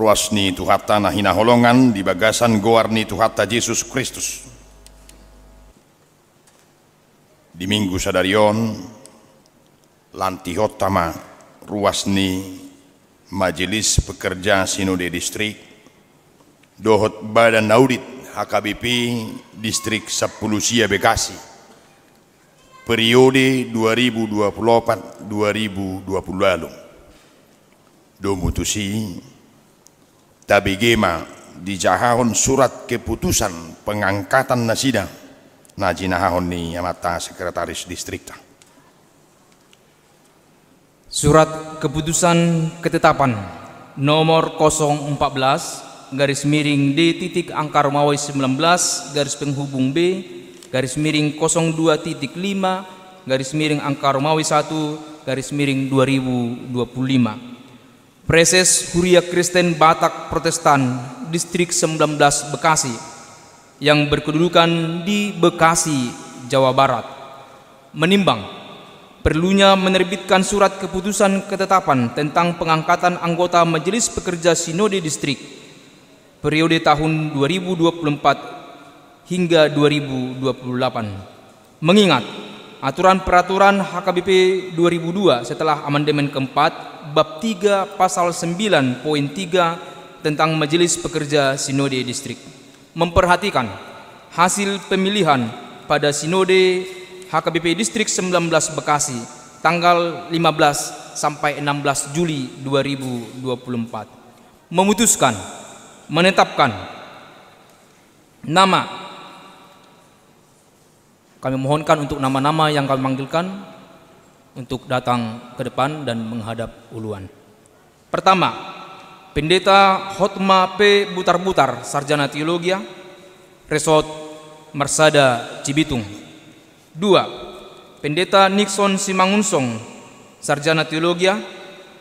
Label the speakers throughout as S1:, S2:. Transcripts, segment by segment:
S1: ruasni Tuhatta nahina holongan di bagasan goarni Tuhatta Yesus Kristus. Di minggu sadarion lantihotama ruasni Majelis Pekerja Sinode Distrik dohot Badan Audit HKBP Distrik 10 Sia Bekasi periode 2024-2020 lalu. Do mutusi tabigema dijahahon surat keputusan pengangkatan nasida najinahahon ni amata sekretaris distrik.
S2: Surat keputusan ketetapan nomor 014 garis miring D titik angka Romawi 19 garis penghubung B garis miring 02.5 garis miring angka Romawi 1 garis miring 2025. Preses Huria Kristen Batak Protestan Distrik 19 Bekasi yang berkedudukan di Bekasi, Jawa Barat, menimbang perlunya menerbitkan surat keputusan ketetapan tentang pengangkatan anggota Majelis Pekerja Sinode Distrik periode tahun 2024 hingga 2028. Mengingat aturan peraturan HKBP 2002 setelah amandemen keempat bab 3 pasal 9.3 tentang Majelis Pekerja Sinode Distrik, memperhatikan hasil pemilihan pada Sinode HKBP Distrik 19 Bekasi tanggal 15 sampai 16 Juli 2024 memutuskan menetapkan nama. Kami mohonkan untuk nama-nama yang kami manggilkan untuk datang ke depan dan menghadap uluan. Pertama, Pendeta Hotma P. Butar-Butar, Sarjana Teologi, Resort Marsada Cibitung. 2. Pendeta Nixon Simangunsong, Sarjana Teologi,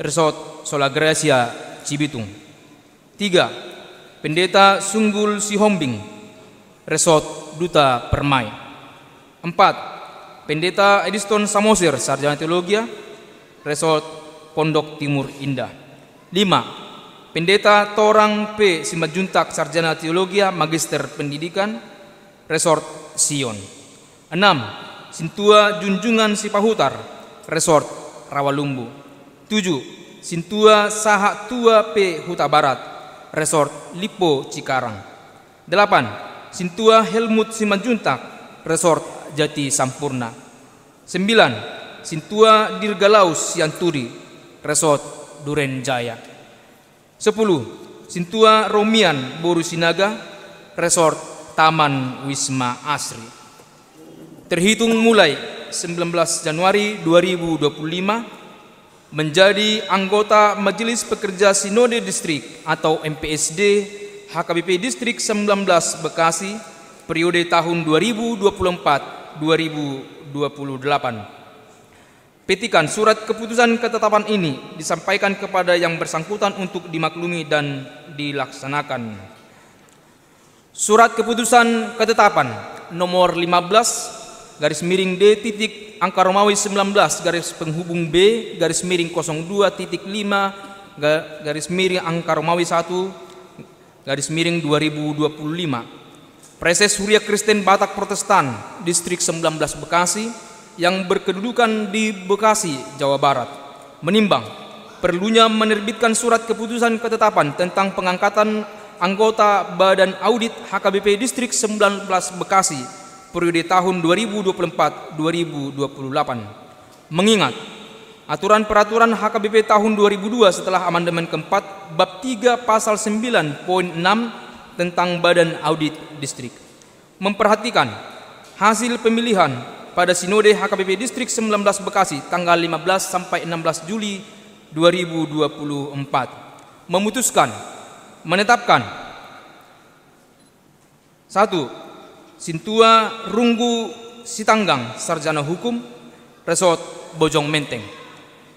S2: Resort Sola Gracia Cibitung. 3. Pendeta Sunggul Sihombing, Resort Duta Permai. 4. Pendeta Ediston Samosir, Sarjana Teologi, Resort Pondok Timur Indah. 5. Pendeta Torang P. Simajuntak, Sarjana Teologi, Magister Pendidikan, Resort Sion. 6. Sintua Junjungan Sipahutar, Resort Rawalumbu. 7. Sintua Saha Tua P. Huta Barat, Resort Lipo Cikarang. 8. Sintua Helmut Simajuntak, Resort Jati Sampurna. 9. Sintua Dirgalaus Sianturi, Resort Duren Jaya. 10. Sintua Romian Boru Sinaga, Resort Taman Wisma Asri. Terhitung mulai 19 Januari 2025 menjadi anggota Majelis Pekerja Sinode Distrik atau MPSD HKBP Distrik 19 Bekasi periode tahun 2024-2028. Petikan surat keputusan ketetapan ini disampaikan kepada yang bersangkutan untuk dimaklumi dan dilaksanakan. Surat keputusan ketetapan nomor 15 garis miring D titik angka Romawi 19 garis penghubung B garis miring 02.5 garis miring angka Romawi 1 garis miring 2025. Preses Huria Kristen Batak Protestan Distrik 19 Bekasi yang berkedudukan di Bekasi, Jawa Barat, menimbang perlunya menerbitkan surat keputusan ketetapan tentang pengangkatan anggota Badan Audit HKBP Distrik 19 Bekasi periode tahun 2024-2028. Mengingat aturan peraturan HKBP tahun 2002 setelah amandemen keempat bab 3 pasal 9.6 tentang Badan Audit Distrik, memperhatikan hasil pemilihan pada Sinode HKBP Distrik 19 Bekasi tanggal 15 sampai 16 Juli 2024, memutuskan menetapkan 1. Sintua Runggu Sitanggang, Sarjana Hukum, Resort Bojong Menteng.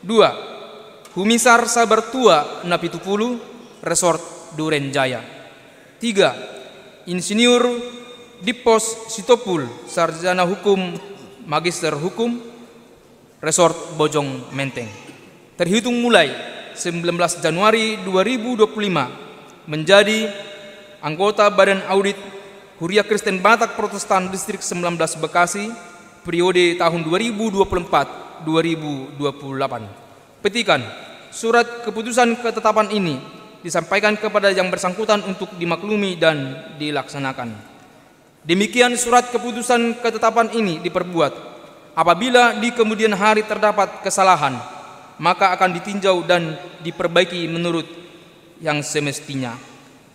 S2: 2. Humisar Sabartua Napitupulu, Resort Duren Jaya. 3. Insinyur Dipos Sitopul, Sarjana Hukum, Magister Hukum, Resort Bojong Menteng. Terhitung mulai 19 Januari 2025 menjadi anggota Badan Audit Huria Kristen Batak Protestan Distrik 19 Bekasi periode tahun 2024-2028. Petikan, surat keputusan ketetapan ini disampaikan kepada yang bersangkutan untuk dimaklumi dan dilaksanakan. Demikian surat keputusan ketetapan ini diperbuat. Apabila di kemudian hari terdapat kesalahan, maka akan ditinjau dan diperbaiki menurut yang semestinya.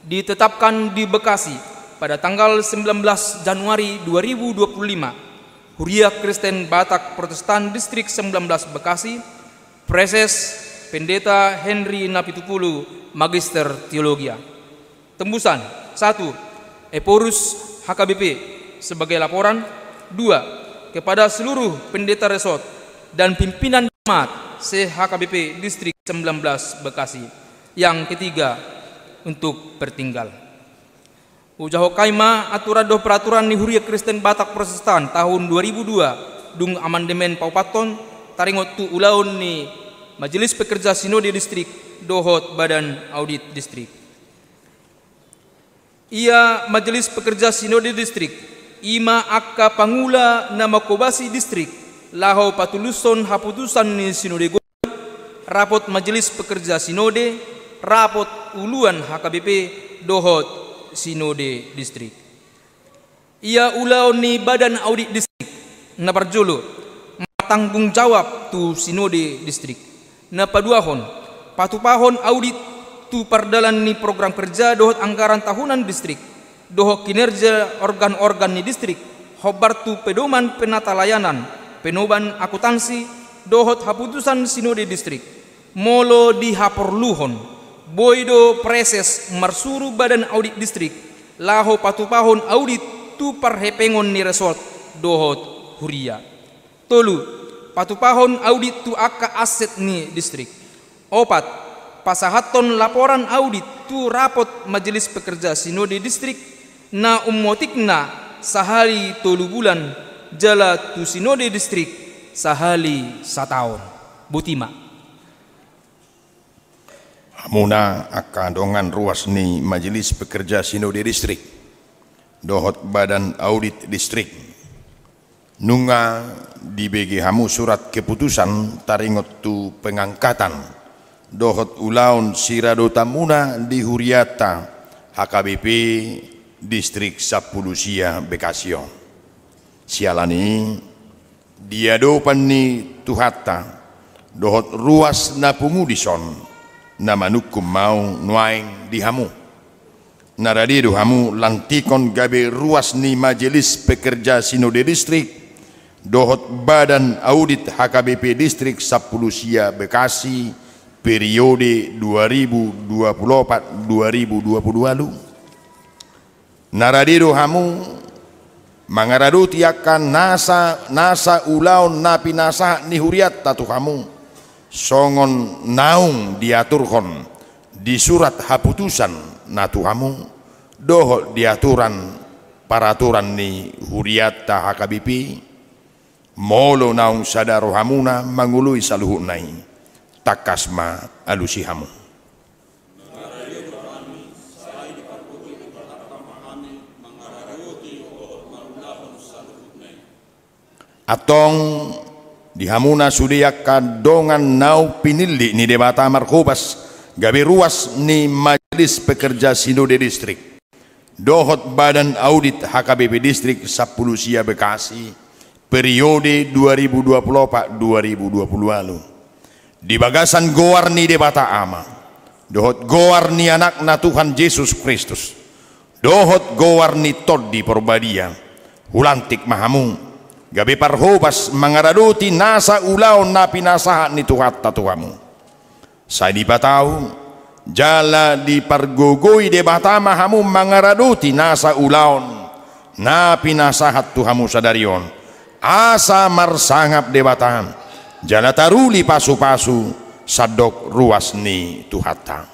S2: Ditetapkan di Bekasi pada tanggal 19 Januari 2025, Huria Kristen Batak Protestan Distrik 19 Bekasi, Preses Pendeta Henry Napitupulu, Magister Teologia. Tembusan 1. Eporus HKBP sebagai laporan. 2. Kepada seluruh pendeta resort dan pimpinan jemaat CHKBP Distrik 19 Bekasi. Yang ketiga, untuk bertinggal. Ujaho kaima aturado peraturan ni Huria Kristen Batak Protestan tahun 2002 dung amandemen paupaton taringot tu ulaun ni Majelis Pekerja Sinode Distrik dohot Badan Audit Distrik. Ia Majelis Pekerja Sinode Distrik ima akka pangula nama Kobasi Distrik laho patuluson haputusan ni Sinode rapot Majelis Pekerja Sinode, rapot uluan HKBP dohot Sinode Distrik. Ia ulaun ni Badan Audit Distrik na parjolo matanggung jawab tu Sinode Distrik na paduahon patupahon audit tu pardalan ni program kerja dohot anggaran tahunan distrik, dohot kinerja organ-organ ni distrik, hobar tu pedoman penata layanan, penoban akuntansi, dohot haputusan Sinode Distrik, molo dihaporluhon, boido preses marsuru Badan Audit Distrik, laho patupahon audit tu parhepengon ni resort, dohot Huria. Tolu, patupahon audit tu akka aset ni distrik. 4. Pasahaton laporan audit tu rapot Majelis Pekerja Sinode Distrik na umotikna sahali 3 bulan jala tu Sinode Distrik sahali 1 tahun. Butima.
S1: Hamuna akan dongan ruas ni Majelis Pekerja Sinode Distrik dohot Badan Audit Distrik nunga dibagi hamu surat keputusan taringot tu pengangkatan dohot ulaun sirado tamuna di Huriata HKBP Distrik 10 Sia Bekasio. Sialani diadopan ni tuhata dohot ruas na pungudison na manukum mau nuaing dihamu. Naradido hamu lantikon gabe ruas ni Majelis Pekerja Sinode Distrik dohot Badan Audit HKBP Distrik 10 Sia Bekasi periode 2024-2022. Naradido hamu mangaraduti akan nasa ulaun napi nasa ni Huriat tatu kamu songon naung diaturkon di surat haputusan natu kamu doh diaturan paraturan ni Huriata HKBP molo naung sadaro hamuna mangului saluhu nai takasma alusihamu. Atong dihamuna sudia kadongan nau pinili ni debata markobas gabe ruas ni Majelis Pekerja Sinode Distrik dohot Badan Audit HKBP Distrik 10 Sia Bekasi periode 2024-2020 di bagasan goar ni debata ama dohot goar ni anak na Tuhan Yesus Kristus dohot goar ni Todi Porbadia hulantik mahamu gabe parhobas mangaraduti nasa ulaw na pinasahan ni Tuhat tatuamu sa di patau jala di pargogoy debata mahamu mangaraduti nasa ulaw na pinasahat Tuhamu sadarion asa marsangap debatan jala taruli pasu-pasu sadok ruas ni Tuhata.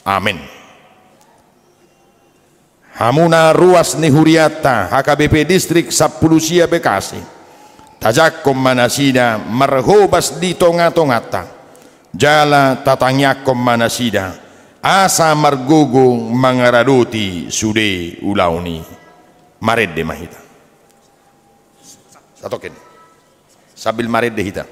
S1: Amin. Hamuna ruas ni Huriata HKBP Distrik 10 Sia Bekasi tajakom manasida marhobas di tonga-tongata jala tatangyakom manasida asa margugung mangaraduti sude ulauni maredde mahita satoken sabil maredde hita